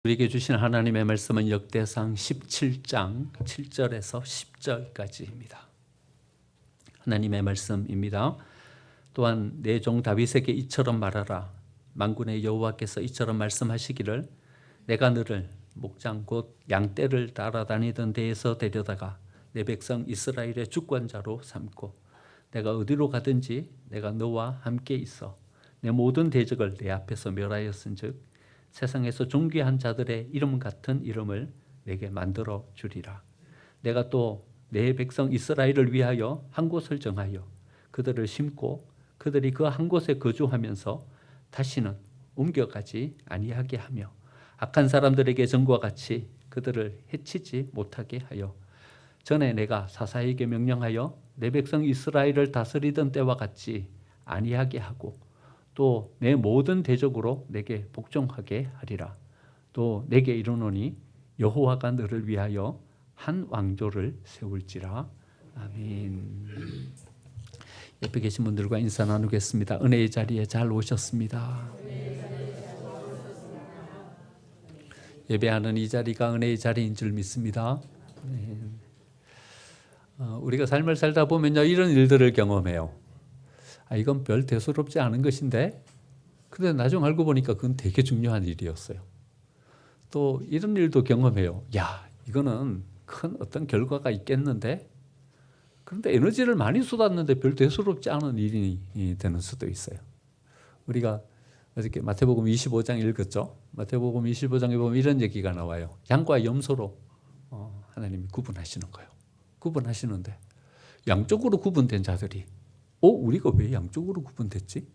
우리에게 주신 하나님의 말씀은 역대상 17장 7절에서 10절까지입니다. 하나님의 말씀입니다. 또한 내 종 다윗에게 이처럼 말하라. 만군의 여호와께서 이처럼 말씀하시기를 내가 너를 목장 곧 양떼를 따라다니던 데에서 데려다가 내 백성 이스라엘의 주권자로 삼고 내가 어디로 가든지 내가 너와 함께 있어 내 모든 대적을 내 앞에서 멸하였은즉 세상에서 존귀한 자들의 이름 같은 이름을 내게 만들어 주리라. 내가 또 내 백성 이스라엘을 위하여 한 곳을 정하여 그들을 심고 그들이 그 한 곳에 거주하면서 다시는 옮겨가지 아니하게 하며 악한 사람들에게 전과 같이 그들을 해치지 못하게 하여 전에 내가 사사에게 명령하여 내 백성 이스라엘을 다스리던 때와 같이 아니하게 하고 또 내 모든 대적으로 내게 복종하게 하리라. 또 내게 이르노니 여호와가 너를 위하여 한 왕조를 세울지라. 아멘. 옆에 계신 분들과 인사 나누겠습니다. 은혜의 자리에 잘 오셨습니다. 예배하는 이 자리가 은혜의 자리인 줄 믿습니다. 네. 우리가 삶을 살다 보면요, 이런 일들을 경험해요. 이건 별 대수롭지 않은 것인데, 근데 나중 알고 보니까 그건 되게 중요한 일이었어요. 또 이런 일도 경험해요. 야, 이거는 큰 어떤 결과가 있겠는데, 그런데 에너지를 많이 쏟았는데 별 대수롭지 않은 일이 되는 수도 있어요. 우리가 어저께 마태복음 25장 읽었죠. 마태복음 25장에 보면 이런 얘기가 나와요. 양과 염소로 하나님이 구분하시는 거예요. 구분하시는데 양쪽으로 구분된 자들이 우리가 왜 양쪽으로 구분됐지?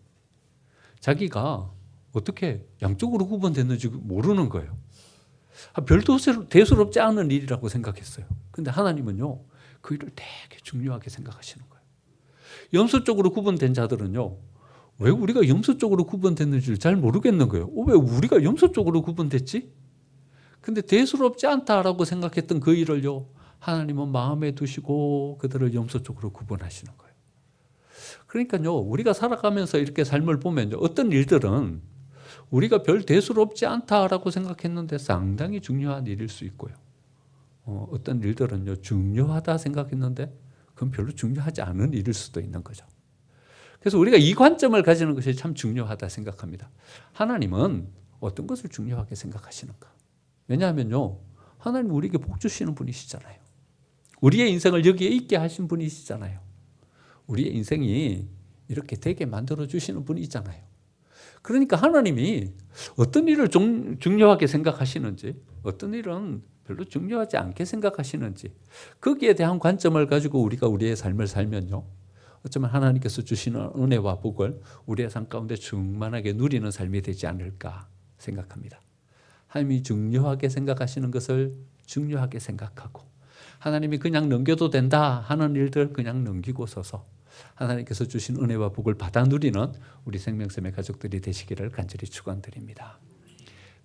자기가 어떻게 양쪽으로 구분됐는지 모르는 거예요. 별 대수롭지 않은 일이라고 생각했어요. 근데 하나님은요, 그 일을 되게 중요하게 생각하시는 거예요. 염소 쪽으로 구분된 자들은요, 왜 우리가 염소 쪽으로 구분됐는지를 잘 모르겠는 거예요. 왜 우리가 염소 쪽으로 구분됐지? 근데 대수롭지 않다라고 생각했던 그 일을요, 하나님은 마음에 두시고 그들을 염소 쪽으로 구분하시는 거예요. 그러니까요, 우리가 살아가면서 이렇게 삶을 보면요, 어떤 일들은 우리가 별 대수롭지 않다라고 생각했는데 상당히 중요한 일일 수 있고요. 어떤 일들은요, 중요하다 생각했는데 그건 별로 중요하지 않은 일일 수도 있는 거죠. 그래서 우리가 이 관점을 가지는 것이 참 중요하다 생각합니다. 하나님은 어떤 것을 중요하게 생각하시는가? 왜냐하면요, 하나님 우리에게 복 주시는 분이시잖아요. 우리의 인생을 여기에 있게 하신 분이시잖아요. 우리의 인생이 이렇게 되게 만들어 주시는 분이 있잖아요. 그러니까 하나님이 어떤 일을 중요하게 생각하시는지, 어떤 일은 별로 중요하지 않게 생각하시는지, 거기에 대한 관점을 가지고 우리가 우리의 삶을 살면요, 어쩌면 하나님께서 주시는 은혜와 복을 우리의 삶 가운데 충만하게 누리는 삶이 되지 않을까 생각합니다. 하나님이 중요하게 생각하시는 것을 중요하게 생각하고, 하나님이 그냥 넘겨도 된다 하는 일들 그냥 넘기고 서서 하나님께서 주신 은혜와 복을 받아 누리는 우리 생명샘의 가족들이 되시기를 간절히 축원드립니다.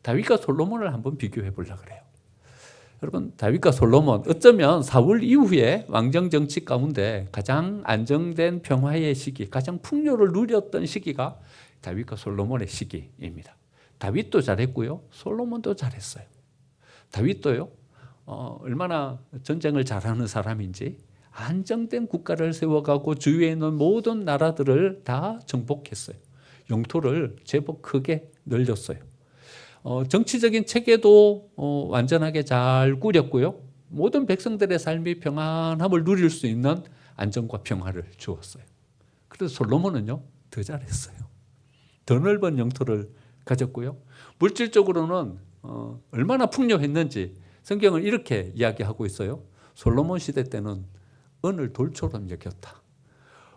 다윗과 솔로몬을 한번 비교해 보려고 그래요. 여러분, 다윗과 솔로몬, 어쩌면 사울 이후에 왕정 정치 가운데 가장 안정된 평화의 시기, 가장 풍요를 누렸던 시기가 다윗과 솔로몬의 시기입니다. 다윗도 잘했고요, 솔로몬도 잘했어요. 다윗도요, 얼마나 전쟁을 잘하는 사람인지 안정된 국가를 세워가고 주위에 있는 모든 나라들을 다 정복했어요. 영토를 제법 크게 늘렸어요. 정치적인 체계도 완전하게 잘 꾸렸고요. 모든 백성들의 삶이 평안함을 누릴 수 있는 안정과 평화를 주었어요. 그래서 솔로몬은요, 더 잘했어요. 더 넓은 영토를 가졌고요. 물질적으로는 얼마나 풍요했는지 성경은 이렇게 이야기하고 있어요. 솔로몬 시대 때는 은을 돌처럼 여겼다.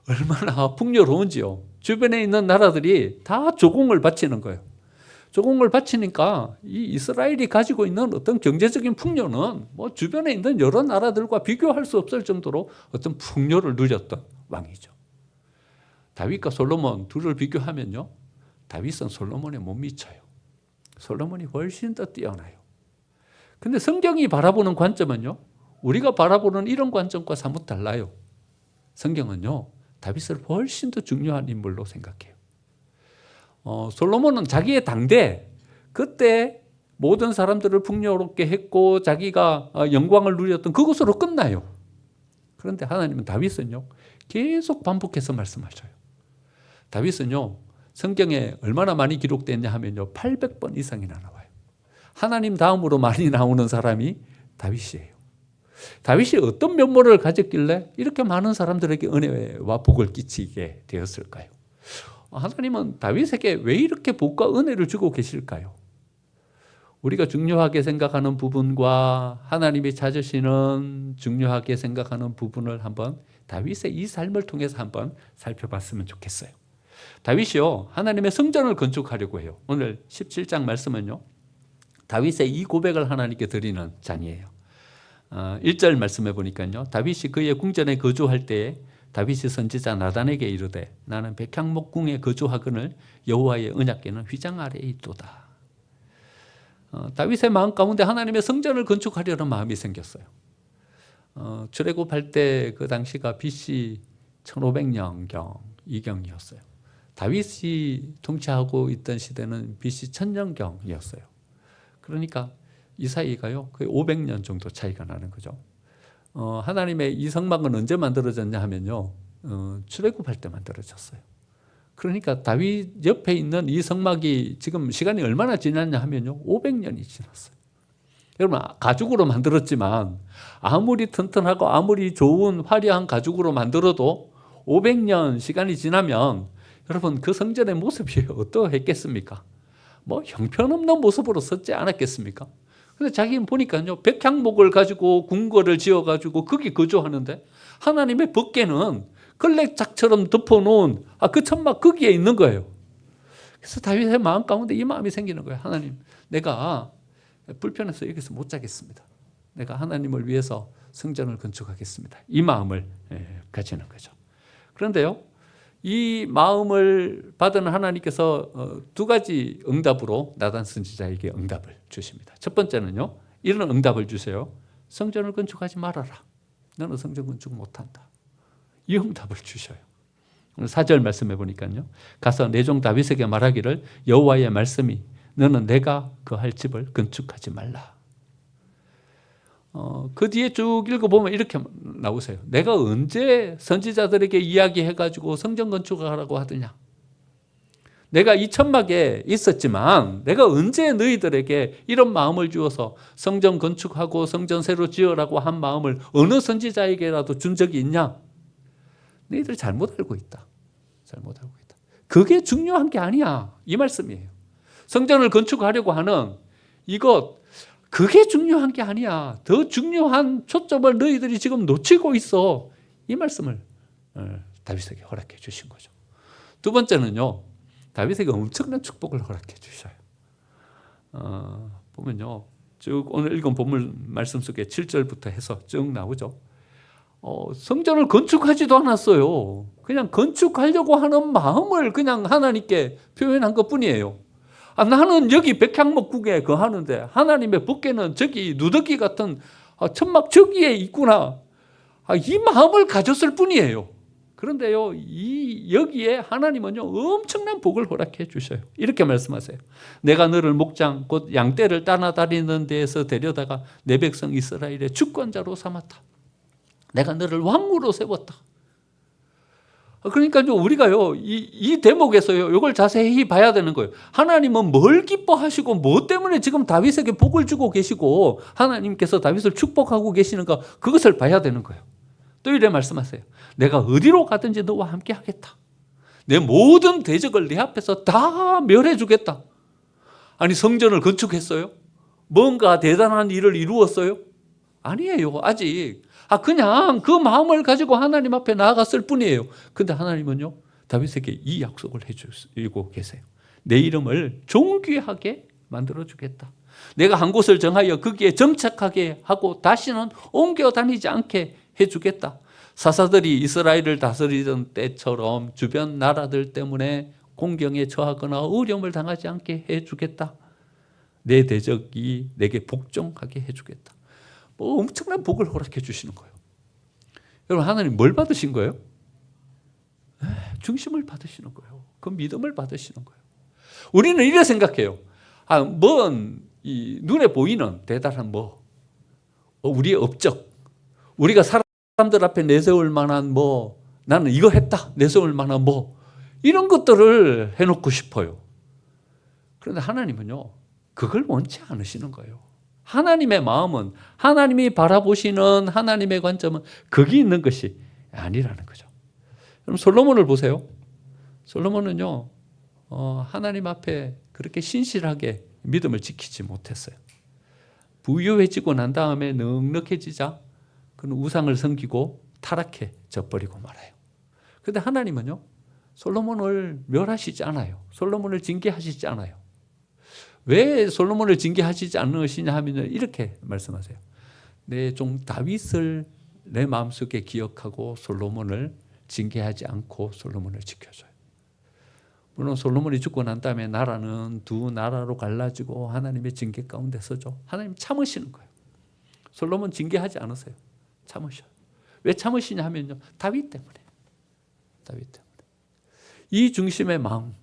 얼마나 풍요로운지요. 주변에 있는 나라들이 다 조공을 바치는 거예요. 조공을 바치니까 이 이스라엘이 가지고 있는 어떤 경제적인 풍요는 뭐 주변에 있는 여러 나라들과 비교할 수 없을 정도로 어떤 풍요를 누렸던 왕이죠. 다윗과 솔로몬 둘을 비교하면요, 다윗은 솔로몬에 못 미쳐요. 솔로몬이 훨씬 더 뛰어나요. 근데 성경이 바라보는 관점은요, 우리가 바라보는 이런 관점과 사뭇 달라요. 성경은요, 다윗을 훨씬 더 중요한 인물로 생각해요. 솔로몬은 자기의 당대, 그때 모든 사람들을 풍요롭게 했고 자기가 영광을 누렸던 그것으로 끝나요. 그런데 하나님은 다윗은요 계속 반복해서 말씀하셔요. 다윗은요 성경에 얼마나 많이 기록됐냐 하면요 800번 이상이나 나와요. 하나님 다음으로 많이 나오는 사람이 다윗이에요. 다윗이 어떤 면모를 가졌길래 이렇게 많은 사람들에게 은혜와 복을 끼치게 되었을까요? 하나님은 다윗에게 왜 이렇게 복과 은혜를 주고 계실까요? 우리가 중요하게 생각하는 부분과 하나님이 찾으시는 중요하게 생각하는 부분을 한번 다윗의 이 삶을 통해서 한번 살펴봤으면 좋겠어요. 다윗이요 하나님의 성전을 건축하려고 해요. 오늘 17장 말씀은요 다윗의 이 고백을 하나님께 드리는 장이에요. 1절 말씀해 보니까요 다윗이 그의 궁전에 거주할 때에 다윗이 선지자 나단에게 이르되 나는 백향목 궁에 거주하거늘 여호와의 언약궤는 휘장 아래에 있도다. 다윗의 마음 가운데 하나님의 성전을 건축하려는 마음이 생겼어요. 출애굽할 때 그 당시가 BC 1500년경 이경이었어요. 다윗이 통치하고 있던 시대는 BC 1000년경이었어요. 그러니까 이 사이가요 거의 500년 정도 차이가 나는 거죠. 하나님의 이 성막은 언제 만들어졌냐 하면요 출애굽할 때 만들어졌어요. 그러니까 다윗 옆에 있는 이 성막이 지금 시간이 얼마나 지났냐 하면요 500년이 지났어요. 여러분 가죽으로 만들었지만 아무리 튼튼하고 아무리 좋은 화려한 가죽으로 만들어도 500년 시간이 지나면 여러분 그 성전의 모습이 어떠했겠습니까? 뭐 형편없는 모습으로 섰지 않았겠습니까? 근데 자기는 보니까요 백향목을 가지고 궁궐을 지어가지고 거기 거주하는데 하나님의 법궤는 걸레짝처럼 덮어놓은 그 천막 거기에 있는 거예요. 그래서 다윗의 마음 가운데 이 마음이 생기는 거예요. 하나님 내가 불편해서 여기서 못 자겠습니다. 내가 하나님을 위해서 성전을 건축하겠습니다. 이 마음을 가지는 거죠. 그런데요 이 마음을 받은 하나님께서 두 가지 응답으로 나단 선지자에게 응답을 주십니다. 첫 번째는요 이런 응답을 주세요. 성전을 건축하지 말아라. 너는 성전 건축 못한다. 이 응답을 주셔요. 오늘 4절 말씀해 보니까요 가서 내 종 다윗에게 말하기를 여호와의 말씀이 너는 내가 거할 집을 건축하지 말라. 그 뒤에 쭉 읽어보면 이렇게 나오세요. 내가 언제 선지자들에게 이야기해가지고 성전 건축하라고 하더냐. 내가 이 천막에 있었지만 내가 언제 너희들에게 이런 마음을 주어서 성전 건축하고 성전 새로 지으라고 한 마음을 어느 선지자에게라도 준 적이 있냐. 너희들 잘못 알고 있다. 잘못 알고 있다. 그게 중요한 게 아니야. 이 말씀이에요. 성전을 건축하려고 하는 이것 그게 중요한 게 아니야. 더 중요한 초점을 너희들이 지금 놓치고 있어. 이 말씀을 다윗에게 허락해 주신 거죠. 두 번째는요. 다윗에게 엄청난 축복을 허락해 주셔요. 보면요. 쭉 오늘 읽은 본문 말씀 속에 7절부터 해서 쭉 나오죠. 성전을 건축하지도 않았어요. 그냥 건축하려고 하는 마음을 그냥 하나님께 표현한 것뿐이에요. 나는 여기 백향목 궁에 거하는데 하나님의 법궤는 저기 누더기 같은 천막 저기에 있구나. 이 마음을 가졌을 뿐이에요. 그런데요, 여기에 하나님은요 엄청난 복을 허락해 주셔요. 이렇게 말씀하세요. 내가 너를 목장 곧 양떼를 따라다니는 데에서 데려다가 내 백성 이스라엘의 주권자로 삼았다. 내가 너를 왕으로 세웠다. 그러니까 우리가요 이 대목에서요 이걸 자세히 봐야 되는 거예요. 하나님은 뭘 기뻐하시고 뭐 때문에 지금 다윗에게 복을 주고 계시고 하나님께서 다윗을 축복하고 계시는가 그것을 봐야 되는 거예요. 또 이래 말씀하세요. 내가 어디로 가든지 너와 함께 하겠다. 내 모든 대적을 내 앞에서 다 멸해 주겠다. 아니 성전을 건축했어요? 뭔가 대단한 일을 이루었어요? 아니에요. 아직 그냥 그 마음을 가지고 하나님 앞에 나아갔을 뿐이에요. 근데 하나님은요 다윗에게 이 약속을 해주고 계세요. 내 이름을 존귀하게 만들어주겠다. 내가 한 곳을 정하여 거기에 정착하게 하고 다시는 옮겨 다니지 않게 해주겠다. 사사들이 이스라엘을 다스리던 때처럼 주변 나라들 때문에 공경에 처하거나 어려움을 당하지 않게 해주겠다. 내 대적이 내게 복종하게 해주겠다. 엄청난 복을 허락해 주시는 거예요. 여러분 하나님 뭘 받으신 거예요? 중심을 받으시는 거예요. 그 믿음을 받으시는 거예요. 우리는 이래 생각해요. 뭔 이 눈에 보이는 대단한 우리의 업적, 우리가 사람들 앞에 내세울 만한 나는 이거 했다 내세울 만한 이런 것들을 해놓고 싶어요. 그런데 하나님은요, 그걸 원치 않으시는 거예요. 하나님의 마음은, 하나님이 바라보시는 하나님의 관점은 거기 있는 것이 아니라는 거죠. 그럼 솔로몬을 보세요. 솔로몬은요, 하나님 앞에 그렇게 신실하게 믿음을 지키지 못했어요. 부유해지고 난 다음에 넉넉해지자 그는 우상을 섬기고 타락해져 버리고 말아요. 그런데 하나님은요, 솔로몬을 멸하시지 않아요. 솔로몬을 징계하시지 않아요. 왜 솔로몬을 징계하시지 않으시냐 하면 이렇게 말씀하세요. 내 종 다윗을 내 마음속에 기억하고 솔로몬을 징계하지 않고 솔로몬을 지켜줘요. 물론 솔로몬이 죽고 난 다음에 나라는 두 나라로 갈라지고 하나님의 징계 가운데 서죠. 하나님 참으시는 거예요. 솔로몬 징계하지 않으세요. 참으셔요. 왜 참으시냐 하면요, 다윗 때문에. 다윗 때문에. 이 중심의 마음,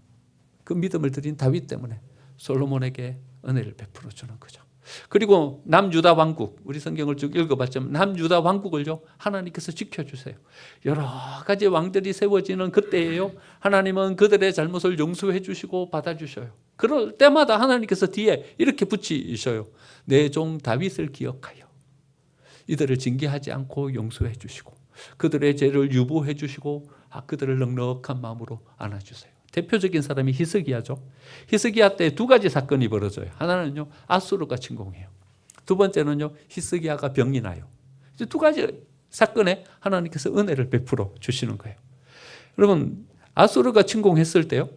그 믿음을 드린 다윗 때문에 솔로몬에게 은혜를 베풀어 주는 거죠. 그리고 남유다 왕국, 우리 성경을 쭉 읽어봤지만 남유다 왕국을요, 하나님께서 지켜주세요. 여러 가지 왕들이 세워지는 그때예요, 하나님은 그들의 잘못을 용서해 주시고 받아주셔요. 그럴 때마다 하나님께서 뒤에 이렇게 붙이셔요. 내 종 다윗을 기억하여 이들을 징계하지 않고 용서해 주시고 그들의 죄를 유보해 주시고 그들을 넉넉한 마음으로 안아주세요. 대표적인 사람이 히스기야죠. 히스기야 때 두 가지 사건이 벌어져요. 하나는요, 아수르가 침공해요. 두 번째는요, 히스기야가 병이 나요. 이제 두 가지 사건에 하나님께서 은혜를 베풀어 주시는 거예요. 여러분, 아수르가 침공했을 때요,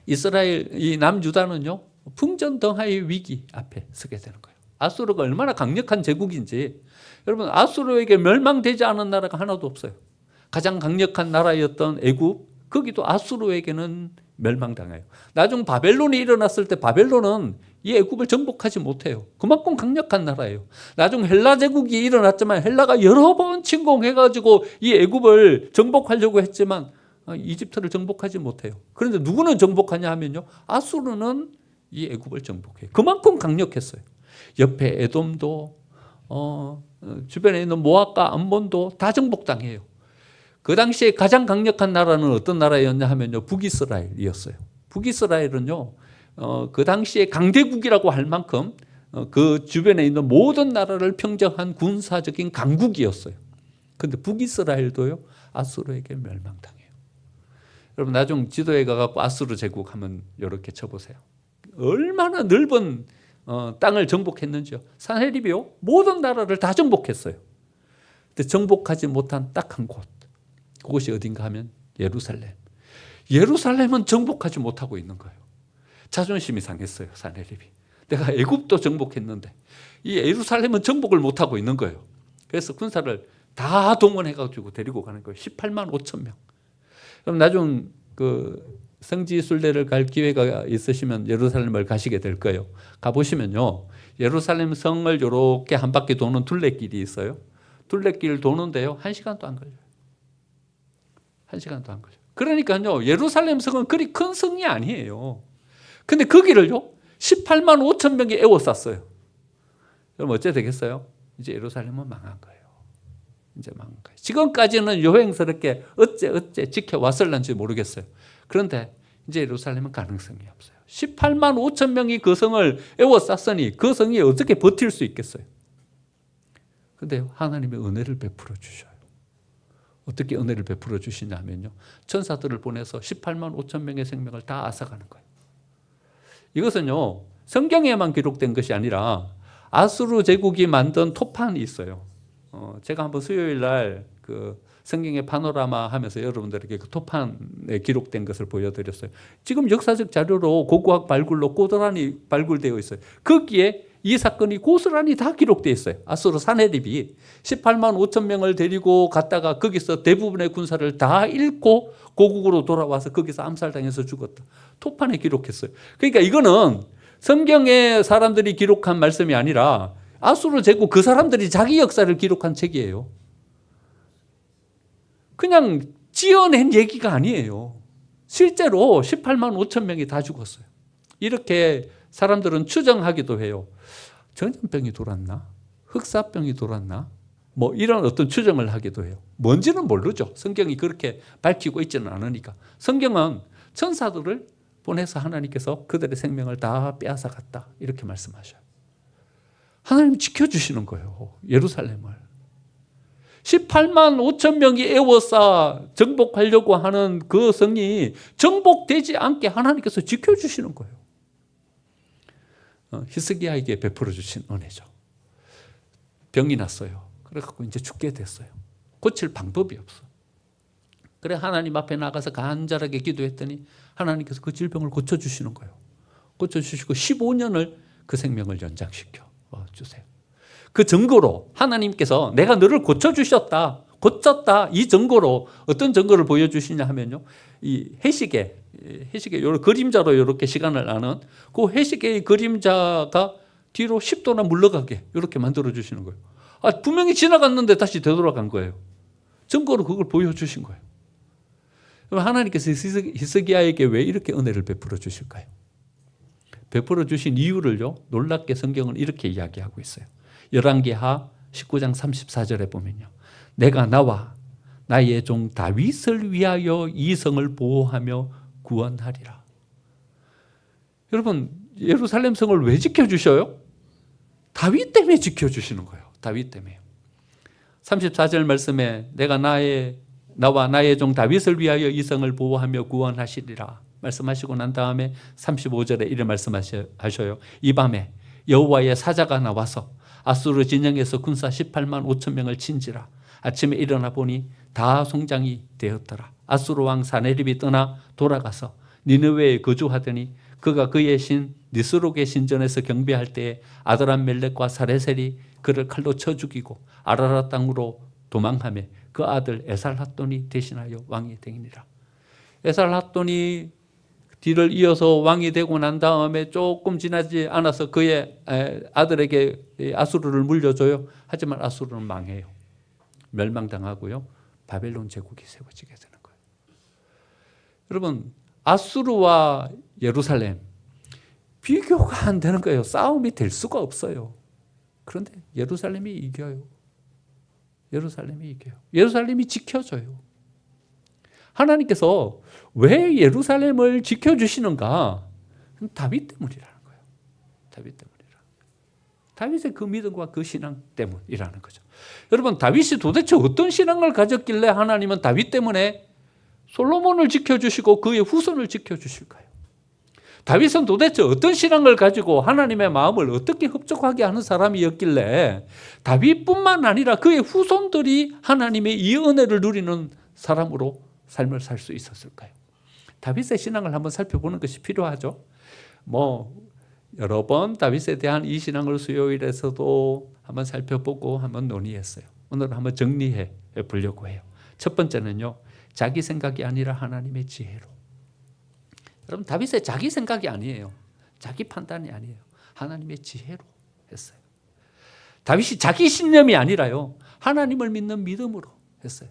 이스라엘, 이 남유다는요, 풍전등화의 위기 앞에 서게 되는 거예요. 아수르가 얼마나 강력한 제국인지, 여러분, 아수르에게 멸망되지 않은 나라가 하나도 없어요. 가장 강력한 나라였던 애굽, 거기도 아수르에게는 멸망당해요. 나중 바벨론이 일어났을 때 바벨론은 이 애굽을 정복하지 못해요. 그만큼 강력한 나라예요. 나중 헬라 제국이 일어났지만 헬라가 여러 번 침공해가지고 이 애굽을 정복하려고 했지만 이집트를 정복하지 못해요. 그런데 누구는 정복하냐 하면요, 아수르는 이 애굽을 정복해요. 그만큼 강력했어요. 옆에 에돔도 주변에 있는 모압과 암몬도 다 정복당해요. 그 당시에 가장 강력한 나라는 어떤 나라였냐 하면요, 북이스라엘이었어요. 북이스라엘은요, 그 당시에 강대국이라고 할 만큼 그 주변에 있는 모든 나라를 평정한 군사적인 강국이었어요. 그런데 북이스라엘도요, 아수르에게 멸망당해요. 여러분, 나중 지도에 가서 아수르 제국 하면 이렇게 쳐보세요. 얼마나 넓은 땅을 정복했는지요. 산헤립이요, 모든 나라를 다 정복했어요. 근데 정복하지 못한 딱 한 곳, 그곳이 어딘가 하면 예루살렘. 예루살렘은 정복하지 못하고 있는 거예요. 자존심이 상했어요, 산헤립이. 내가 애굽도 정복했는데 이 예루살렘은 정복을 못하고 있는 거예요. 그래서 군사를 다 동원해가지고 데리고 가는 거예요. 18만 5천 명. 그럼 나중 그 성지순례를 갈 기회가 있으시면 예루살렘을 가시게 될 거예요. 가보시면요, 예루살렘 성을 이렇게 한 바퀴 도는 둘레길이 있어요. 둘레길 도는데요, 1시간도 안 걸려요. 1시간도 안 걸려요. 그러니까요, 예루살렘 성은 그리 큰 성이 아니에요. 근데 거기를요, 18만 5천 명이 에워쌌어요. 그럼 어째 되겠어요? 이제 예루살렘은 망한 거예요. 이제 망한 거예요. 지금까지는 요행스럽게 어째 지켜왔을런지 모르겠어요. 그런데 이제 예루살렘은 가능성이 없어요. 18만 5천 명이 그 성을 에워쌌으니 그 성이 어떻게 버틸 수 있겠어요? 그런데 하나님의 은혜를 베풀어 주셔요. 어떻게 은혜를 베풀어 주시냐면요, 천사들을 보내서 18만 5천 명의 생명을 다 앗아가는 거예요. 이것은요, 성경에만 기록된 것이 아니라 아수르 제국이 만든 토판이 있어요. 제가 한번 수요일 날 그 성경의 파노라마 하면서 여러분들에게 그 토판에 기록된 것을 보여드렸어요. 지금 역사적 자료로 고고학 발굴로 고스란히 발굴되어 있어요. 거기에 이 사건이 고스란히 다 기록되어 있어요. 아수르 산헤립이 18만 5천 명을 데리고 갔다가 거기서 대부분의 군사를 다 잃고 고국으로 돌아와서 거기서 암살당해서 죽었다. 토판에 기록했어요. 그러니까 이거는 성경의 사람들이 기록한 말씀이 아니라 아수르 제국 그 사람들이 자기 역사를 기록한 책이에요. 그냥 지어낸 얘기가 아니에요. 실제로 18만 5천 명이 다 죽었어요. 이렇게 사람들은 추정하기도 해요. 전염병이 돌았나? 흑사병이 돌았나? 뭐 이런 어떤 추정을 하기도 해요. 뭔지는 모르죠. 성경이 그렇게 밝히고 있지는 않으니까. 성경은 천사들을 보내서 하나님께서 그들의 생명을 다 빼앗아갔다 이렇게 말씀하셔요. 하나님이 지켜주시는 거예요. 예루살렘을. 18만 5천 명이 에워싸 정복하려고 하는 그 성이 정복되지 않게 하나님께서 지켜주시는 거예요. 히스기야에게 베풀어 주신 은혜죠. 병이 났어요. 그래갖고 이제 죽게 됐어요. 고칠 방법이 없어. 그래 하나님 앞에 나가서 간절하게 기도했더니 하나님께서 그 질병을 고쳐주시는 거예요. 고쳐주시고 15년을 그 생명을 연장시켜 주세요. 그 증거로 하나님께서 내가 너를 고쳐주셨다, 고쳤다 이 증거로 어떤 증거를 보여주시냐 하면요. 이 해시계 요 그림자로 이렇게 시간을 나는 그 해시계의 그림자가 뒤로 10도나 물러가게 이렇게 만들어 주시는 거예요. 분명히 지나갔는데 다시 되돌아간 거예요. 증거로 그걸 보여주신 거예요. 하나님께서 히스기야에게 왜 이렇게 은혜를 베풀어 주실까요? 베풀어 주신 이유를요, 놀랍게 성경은 이렇게 이야기하고 있어요. 열왕기하 19장 34절에 보면요. 내가 나와 나의 종 다윗을 위하여 이 성을 보호하며 구원하리라. 여러분, 예루살렘 성을 왜 지켜주셔요? 다윗 때문에 지켜주시는 거예요. 다윗 때문에. 34절 말씀에 내가 나와 나의 종 다윗을 위하여 이 성을 보호하며 구원하시리라 말씀하시고 난 다음에 35절에 이런 말씀하셔요. 이 밤에 여호와의 사자가 나와서 아수르 진영에서 군사 18만 5천 명을 친지라. 아침에 일어나 보니 다 송장이 되었더라. 아수르 왕 사네립이 떠나 돌아가서 니느웨에 거주하더니 그가 그의 신 니스록의 신전에서 경배할 때에 아드람멜렉과 사레셀이 그를 칼로 쳐 죽이고 아라라 땅으로 도망하며 그 아들 에살핫돈이 대신하여 왕이 되니라. 에살핫돈이 뒤를 이어서 왕이 되고 난 다음에 조금 지나지 않아서 그의 아들에게 아수르를 물려줘요. 하지만 아수르는 망해요. 멸망당하고요. 바벨론 제국이 세워지게 되는 거예요. 여러분, 아수르와 예루살렘 비교가 안 되는 거예요. 싸움이 될 수가 없어요. 그런데 예루살렘이 이겨요. 예루살렘이 이겨요. 예루살렘이 지켜져요. 하나님께서 왜 예루살렘을 지켜주시는가? 다윗 때문이라는 거예요. 다윗 때문이라. 다윗의 그 믿음과 그 신앙 때문이라는 거죠. 여러분, 다윗이 도대체 어떤 신앙을 가졌길래 하나님은 다윗 때문에 솔로몬을 지켜주시고 그의 후손을 지켜주실까요? 다윗은 도대체 어떤 신앙을 가지고 하나님의 마음을 어떻게 흡족하게 하는 사람이었길래 다윗뿐만 아니라 그의 후손들이 하나님의 이 은혜를 누리는 사람으로 삶을 살 수 있었을까요? 다윗의 신앙을 한번 살펴보는 것이 필요하죠. 여러 번 다윗에 대한 이 신앙을 수요일에서도 한번 살펴보고 한번 논의했어요. 오늘 한번 정리해 보려고 해요. 첫 번째는요, 자기 생각이 아니라 하나님의 지혜로. 여러분, 다윗의 자기 생각이 아니에요. 자기 판단이 아니에요. 하나님의 지혜로 했어요. 다윗이 자기 신념이 아니라요, 하나님을 믿는 믿음으로 했어요.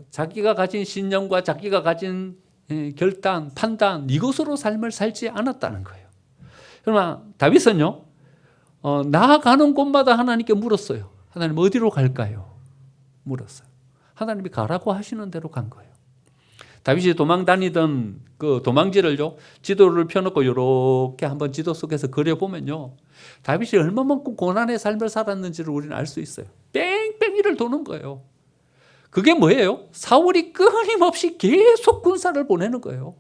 자기가 가진 신념과 자기가 가진 결단, 판단, 이것으로 삶을 살지 않았다는 거예요. 그러나 다윗은요, 나아가는 곳마다 하나님께 물었어요. 하나님 어디로 갈까요? 물었어요. 하나님이 가라고 하시는 대로 간 거예요. 다윗이 도망 다니던 그 도망지를요, 지도를 펴놓고 이렇게 한번 지도 속에서 그려보면요, 다윗이 얼마만큼 고난의 삶을 살았는지를 우리는 알 수 있어요. 뺑뺑이를 도는 거예요. 그게 뭐예요? 사울이 끊임없이 계속 군사를 보내는 거예요.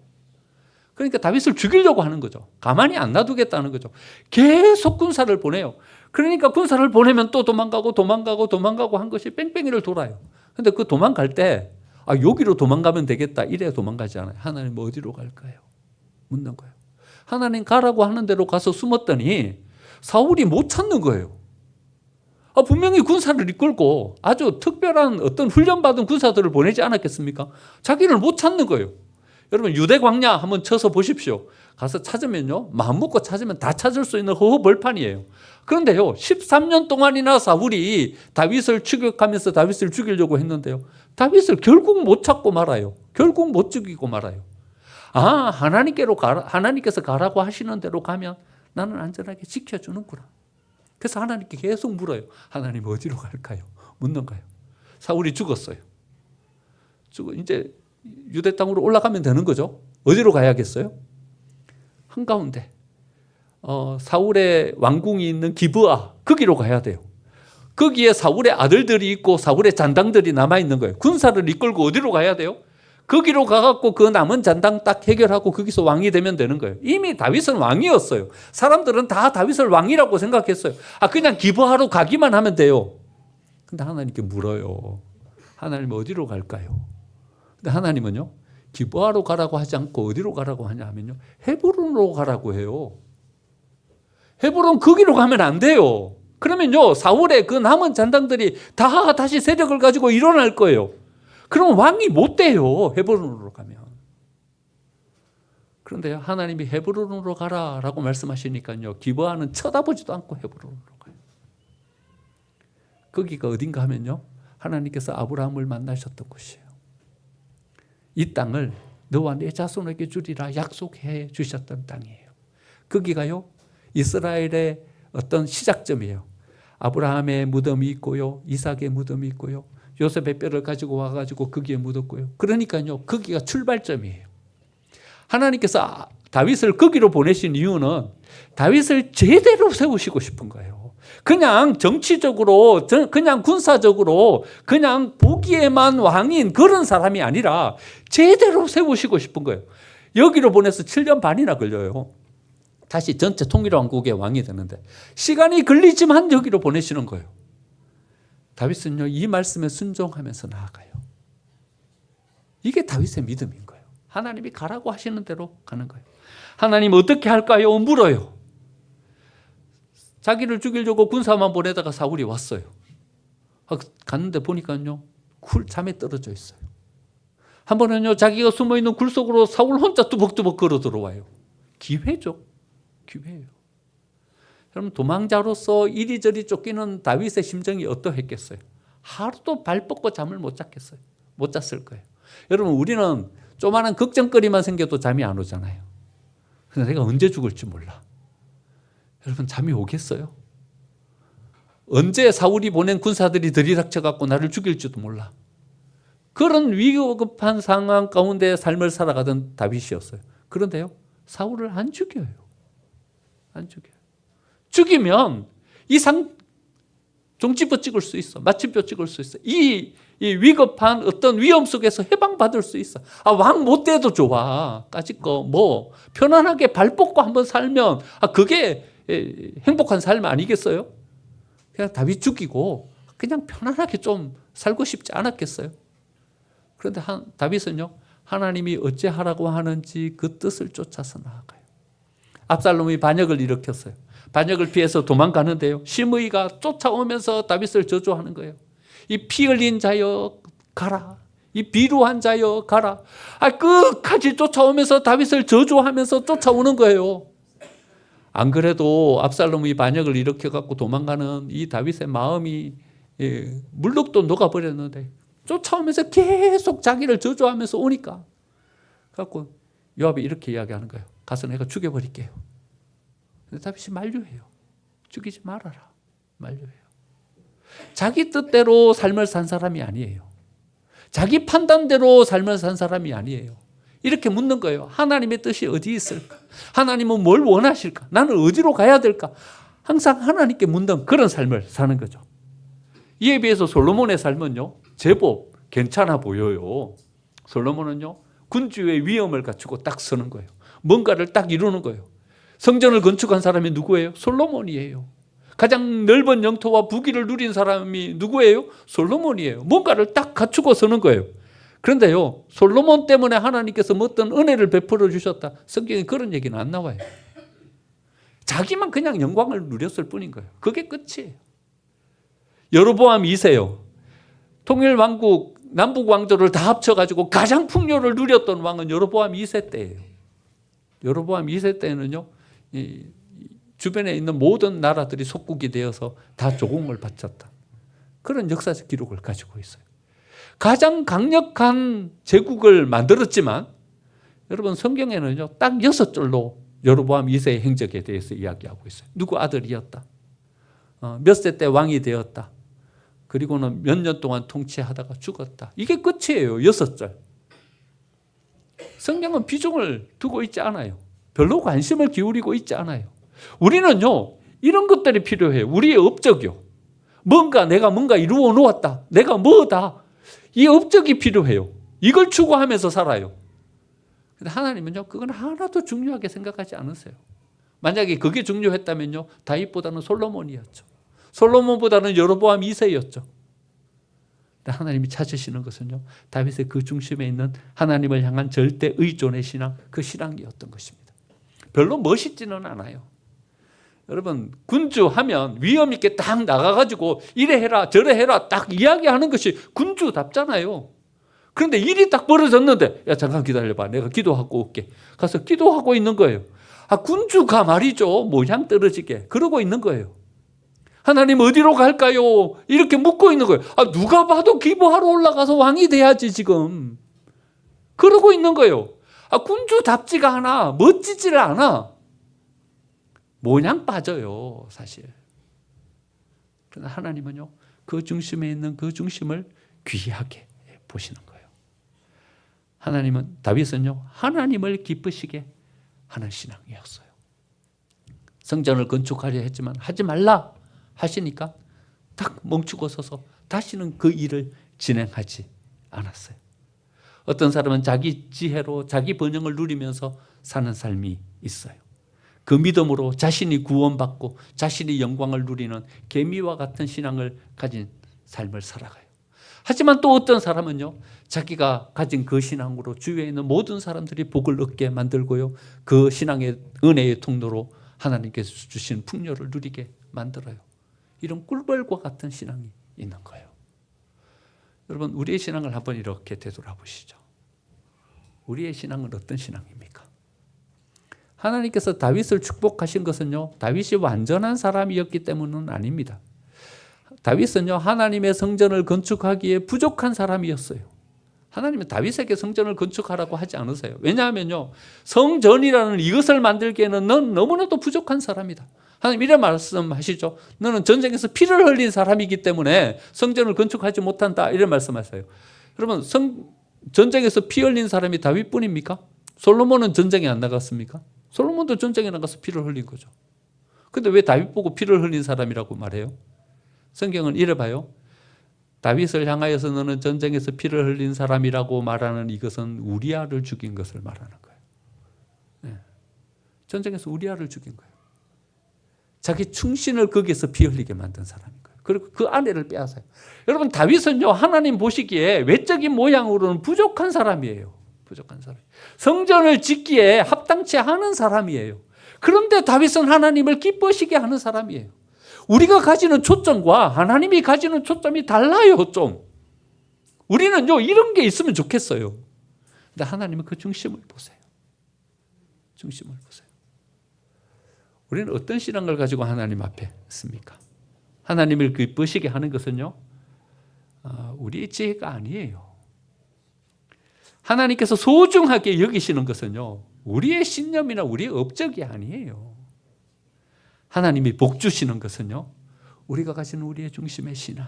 그러니까 다윗을 죽이려고 하는 거죠. 가만히 안 놔두겠다는 거죠. 계속 군사를 보내요. 그러니까 군사를 보내면 또 도망가고 한 것이 뺑뺑이를 돌아요. 근데 그 도망갈 때 여기로 도망가면 되겠다 이래 도망가지 않아요. 하나님 어디로 갈까요? 묻는 거예요. 하나님 가라고 하는 대로 가서 숨었더니 사울이 못 찾는 거예요. 분명히 군사를 이끌고 아주 특별한 어떤 훈련받은 군사들을 보내지 않았겠습니까? 자기를 못 찾는 거예요. 여러분, 유대 광야 한번 쳐서 보십시오. 가서 찾으면요, 마음 먹고 찾으면 다 찾을 수 있는 허허벌판이에요. 그런데요, 13년 동안이나 사울이 다윗을 추격하면서 다윗을 죽이려고 했는데요, 다윗을 결국 못 찾고 말아요. 결국 못 죽이고 말아요. 하나님께서 가라고 하시는 대로 가면 나는 안전하게 지켜주는구나. 그래서 하나님께 계속 물어요. 하나님 어디로 갈까요? 묻는 거예요. 사울이 죽었어요. 이제 유대 땅으로 올라가면 되는 거죠. 어디로 가야겠어요? 한가운데 사울의 왕궁이 있는 기브아, 거기로 가야 돼요. 거기에 사울의 아들들이 있고 사울의 잔당들이 남아있는 거예요. 군사를 이끌고 어디로 가야 돼요? 거기로 가갖고 그 남은 잔당 딱 해결하고 거기서 왕이 되면 되는 거예요. 이미 다윗은 왕이었어요. 사람들은 다 다윗을 왕이라고 생각했어요. 그냥 기브아로 가기만 하면 돼요. 근데 하나님께 물어요. 하나님 어디로 갈까요? 근데 하나님은요, 기브아로 가라고 하지 않고 어디로 가라고 하냐 하면요, 헤브론으로 가라고 해요. 헤브론 거기로 가면 안 돼요. 그러면요, 사울의 그 남은 잔당들이 다 다시 세력을 가지고 일어날 거예요. 그럼 왕이 못 돼요, 헤브론으로 가면. 그런데 하나님이 헤브론으로 가라라고 말씀하시니까요, 기브아는 쳐다보지도 않고 헤브론으로 가요. 거기가 어딘가 하면요, 하나님께서 아브라함을 만나셨던 곳이에요. 이 땅을 너와 내 자손에게 주리라 약속해 주셨던 땅이에요. 거기가요, 이스라엘의 어떤 시작점이에요. 아브라함의 무덤이 있고요, 이삭의 무덤이 있고요, 요셉의 뼈를 가지고 와가지고 거기에 묻었고요. 그러니까요, 거기가 출발점이에요. 하나님께서 다윗을 거기로 보내신 이유는 다윗을 제대로 세우시고 싶은 거예요. 그냥 정치적으로, 그냥 군사적으로, 그냥 보기에만 왕인 그런 사람이 아니라 제대로 세우시고 싶은 거예요. 여기로 보내서 7년 반이나 걸려요. 다시 전체 통일왕국의 왕이 되는데 시간이 걸리지만 여기로 보내시는 거예요. 다윗은요, 이 말씀에 순종하면서 나아가요. 이게 다윗의 믿음인 거예요. 하나님이 가라고 하시는 대로 가는 거예요. 하나님 어떻게 할까요? 물어요. 자기를 죽이려고 군사만 보내다가 사울이 왔어요. 갔는데 보니까요, 잠에 떨어져 있어요. 한 번은요, 자기가 숨어있는 굴 속으로 사울 혼자 뚜벅뚜벅 걸어 들어와요. 기회죠. 기회예요. 여러분, 도망자로서 이리저리 쫓기는 다윗의 심정이 어떠했겠어요? 하루도 발 뻗고 잠을 못 잤겠어요. 못 잤을 거예요. 여러분, 우리는 조그마한 걱정거리만 생겨도 잠이 안 오잖아요. 그래서 내가 언제 죽을지 몰라. 여러분, 잠이 오겠어요? 언제 사울이 보낸 군사들이 들이닥쳐갖고 나를 죽일지도 몰라. 그런 위급한 상황 가운데 삶을 살아가던 다윗이었어요. 그런데요, 사울을 안 죽여요. 안 죽여요. 죽이면 종지부 찍을 수 있어. 마침표 찍을 수 있어. 이 위급한 어떤 위험 속에서 해방받을 수 있어. 왕 못 돼도 좋아. 까짓 거 편안하게 발 뻗고 한번 살면 그게 행복한 삶 아니겠어요? 그냥 다윗 죽이고 그냥 편안하게 좀 살고 싶지 않았겠어요? 그런데 다윗은요, 하나님이 어찌하라고 하는지 그 뜻을 쫓아서 나아가요. 압살롬이 반역을 일으켰어요. 반역을 피해서 도망가는데요, 시므이가 쫓아오면서 다윗을 저주하는 거예요. 이 피 흘린 자여 가라. 이 비루한 자여 가라. 끝까지 쫓아오면서 다윗을 저주하면서 쫓아오는 거예요. 안 그래도 압살롬이 반역을 일으켜갖고 도망가는 이 다윗의 마음이 물룩도 녹아버렸는데 쫓아오면서 계속 자기를 저주하면서 오니까 그래갖고 요압이 이렇게 이야기하는 거예요. 가서 내가 죽여버릴게요. 근데 다윗이 만류해요. 죽이지 말아라. 만류해요. 자기 뜻대로 삶을 산 사람이 아니에요. 자기 판단대로 삶을 산 사람이 아니에요. 이렇게 묻는 거예요. 하나님의 뜻이 어디 있을까? 하나님은 뭘 원하실까? 나는 어디로 가야 될까? 항상 하나님께 묻는 그런 삶을 사는 거죠. 이에 비해서 솔로몬의 삶은요, 제법 괜찮아 보여요. 솔로몬은요, 군주의 위엄을 갖추고 딱 서는 거예요. 뭔가를 딱 이루는 거예요. 성전을 건축한 사람이 누구예요? 솔로몬이에요. 가장 넓은 영토와 부귀를 누린 사람이 누구예요? 솔로몬이에요. 뭔가를 딱 갖추고 서는 거예요. 그런데요, 솔로몬 때문에 하나님께서 어떤 은혜를 베풀어 주셨다, 성경에 그런 얘기는 안 나와요. 자기만 그냥 영광을 누렸을 뿐인 거예요. 그게 끝이에요. 여로보암 2세요. 통일왕국 남북 왕조를 다 합쳐가지고 가장 풍요를 누렸던 왕은 여로보암 2세 때예요. 여로보암 2세 때는요, 주변에 있는 모든 나라들이 속국이 되어서 다 조공을 바쳤다. 그런 역사적 기록을 가지고 있어요. 가장 강력한 제국을 만들었지만 여러분 성경에는요 딱 6절로 여로보암 2세의 행적에 대해서 이야기하고 있어요. 누구 아들이었다. 몇 세 때 왕이 되었다. 그리고는 몇 년 동안 통치하다가 죽었다. 이게 끝이에요. 6절. 성경은 비중을 두고 있지 않아요. 별로 관심을 기울이고 있지 않아요. 우리는요 이런 것들이 필요해요. 우리의 업적이요. 내가 뭔가 이루어 놓았다. 내가 뭐다. 이 업적이 필요해요. 이걸 추구하면서 살아요. 근데 하나님은요 그건 하나도 중요하게 생각하지 않으세요. 만약에 그게 중요했다면요 다윗보다는 솔로몬이었죠. 솔로몬보다는 여로보암 2세였죠. 근데 하나님이 찾으시는 것은요 다윗의 그 중심에 있는 하나님을 향한 절대 의존의 신앙, 그 신앙이었던 것입니다. 별로 멋있지는 않아요. 여러분 군주하면 위험 있게 딱 나가가지고 이래 해라 저래 해라 딱 이야기하는 것이 군주답잖아요. 그런데 일이 딱 벌어졌는데 야 잠깐 기다려봐 내가 기도하고 올게. 가서 기도하고 있는 거예요. 군주가 말이죠 모양 떨어지게 그러고 있는 거예요. 하나님 어디로 갈까요? 이렇게 묻고 있는 거예요. 누가 봐도 기부하러 올라가서 왕이 돼야지 지금. 그러고 있는 거예요. 군주답지가 않아. 멋지지를 않아. 모양 빠져요 사실. 그러나 하나님은요 그 중심에 있는 그 중심을 귀하게 보시는 거예요. 하나님은 다윗은요 하나님을 기쁘시게 하는 신앙이었어요. 성전을 건축하려 했지만 하지 말라 하시니까 딱 멈추고 서서 다시는 그 일을 진행하지 않았어요. 어떤 사람은 자기 지혜로 자기 번영을 누리면서 사는 삶이 있어요. 그 믿음으로 자신이 구원받고 자신이 영광을 누리는 개미와 같은 신앙을 가진 삶을 살아가요. 하지만 또 어떤 사람은요 자기가 가진 그 신앙으로 주위에 있는 모든 사람들이 복을 얻게 만들고요 그 신앙의 은혜의 통로로 하나님께서 주신 풍요를 누리게 만들어요. 이런 꿀벌과 같은 신앙이 있는 거예요. 여러분 우리의 신앙을 한번 이렇게 되돌아보시죠. 우리의 신앙은 어떤 신앙입니까? 하나님께서 다윗을 축복하신 것은요 다윗이 완전한 사람이었기 때문은 아닙니다. 다윗은요 하나님의 성전을 건축하기에 부족한 사람이었어요. 하나님은 다윗에게 성전을 건축하라고 하지 않으세요. 왜냐하면요 성전이라는 이것을 만들기에는 넌 너무나도 부족한 사람이다. 하나님 이런 말씀하시죠. 너는 전쟁에서 피를 흘린 사람이기 때문에 성전을 건축하지 못한다 이런 말씀하세요. 여러분 전쟁에서 피 흘린 사람이 다윗뿐입니까? 솔로몬은 전쟁에 안 나갔습니까? 솔로몬도 전쟁에 나가서 피를 흘린 거죠. 그런데 왜 다윗 보고 피를 흘린 사람이라고 말해요? 성경은 이래 봐요. 다윗을 향하여서 너는 전쟁에서 피를 흘린 사람이라고 말하는 이것은 우리아를 죽인 것을 말하는 거예요. 네. 전쟁에서 우리아를 죽인 거예요. 자기 충신을 거기에서 피 흘리게 만든 사람인 거예요. 그리고 그 아내를 빼앗아요. 여러분 다윗은요 하나님 보시기에 외적인 모양으로는 부족한 사람이에요. 부족한 사람. 성전을 짓기에 합당치 않은 사람이에요. 그런데 다윗은 하나님을 기뻐시게 하는 사람이에요. 우리가 가지는 초점과 하나님이 가지는 초점이 달라요. 좀 우리는요 이런 게 있으면 좋겠어요. 근데 하나님은 그 중심을 보세요. 중심을 보세요. 우리는 어떤 신앙을 가지고 하나님 앞에 있습니까? 하나님을 기쁘시게 하는 것은요 우리의 지혜가 아니에요. 하나님께서 소중하게 여기시는 것은요 우리의 신념이나 우리의 업적이 아니에요. 하나님이 복 주시는 것은요 우리가 가지는 우리의 중심의 신앙,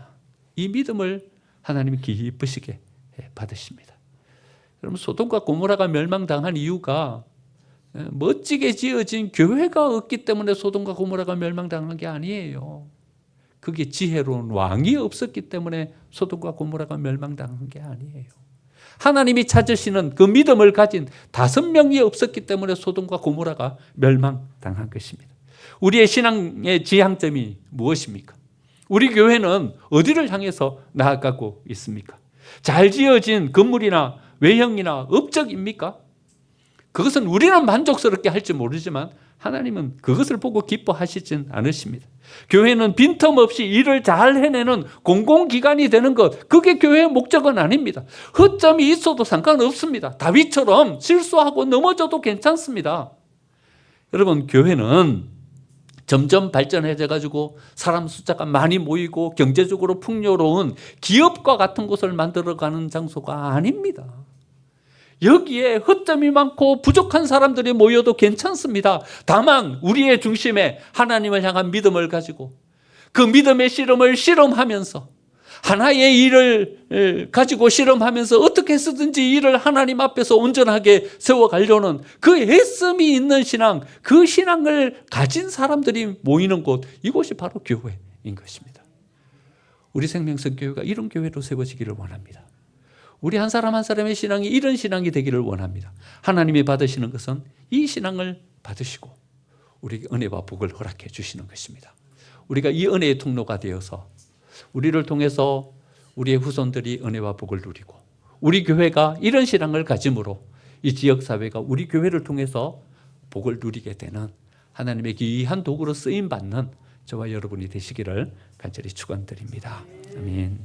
이 믿음을 하나님이 기쁘시게 받으십니다. 여러분 소돔과 고모라가 멸망당한 이유가 멋지게 지어진 교회가 없기 때문에 소돔과 고모라가 멸망당한 게 아니에요. 그게 지혜로운 왕이 없었기 때문에 소돔과 고모라가 멸망당한 게 아니에요. 하나님이 찾으시는 그 믿음을 가진 5명이 없었기 때문에 소돔과 고모라가 멸망당한 것입니다. 우리의 신앙의 지향점이 무엇입니까? 우리 교회는 어디를 향해서 나아가고 있습니까? 잘 지어진 건물이나 외형이나 업적입니까? 그것은 우리는 만족스럽게 할지 모르지만 하나님은 그것을 보고 기뻐하시진 않으십니다. 교회는 빈틈없이 일을 잘 해내는 공공기관이 되는 것, 그게 교회의 목적은 아닙니다. 허점이 있어도 상관없습니다. 다윗처럼 실수하고 넘어져도 괜찮습니다. 여러분 교회는 점점 발전해져 가지고 사람 숫자가 많이 모이고 경제적으로 풍요로운 기업과 같은 곳을 만들어가는 장소가 아닙니다. 여기에 허점이 많고 부족한 사람들이 모여도 괜찮습니다. 다만 우리의 중심에 하나님을 향한 믿음을 가지고 그 믿음의 씨름을 실험하면서 하나의 일을 가지고 실험하면서 어떻게 해서든지 일을 하나님 앞에서 온전하게 세워가려는 그 애씀이 있는 신앙, 그 신앙을 가진 사람들이 모이는 곳, 이곳이 바로 교회인 것입니다. 우리 생명성 교회가 이런 교회로 세워지기를 원합니다. 우리 한 사람 한 사람의 신앙이 이런 신앙이 되기를 원합니다. 하나님이 받으시는 것은 이 신앙을 받으시고 우리에게 은혜와 복을 허락해 주시는 것입니다. 우리가 이 은혜의 통로가 되어서 우리를 통해서 우리의 후손들이 은혜와 복을 누리고 우리 교회가 이런 신앙을 가짐으로 이 지역사회가 우리 교회를 통해서 복을 누리게 되는 하나님의 귀한 도구로 쓰임받는 저와 여러분이 되시기를 간절히 축원드립니다. 아멘.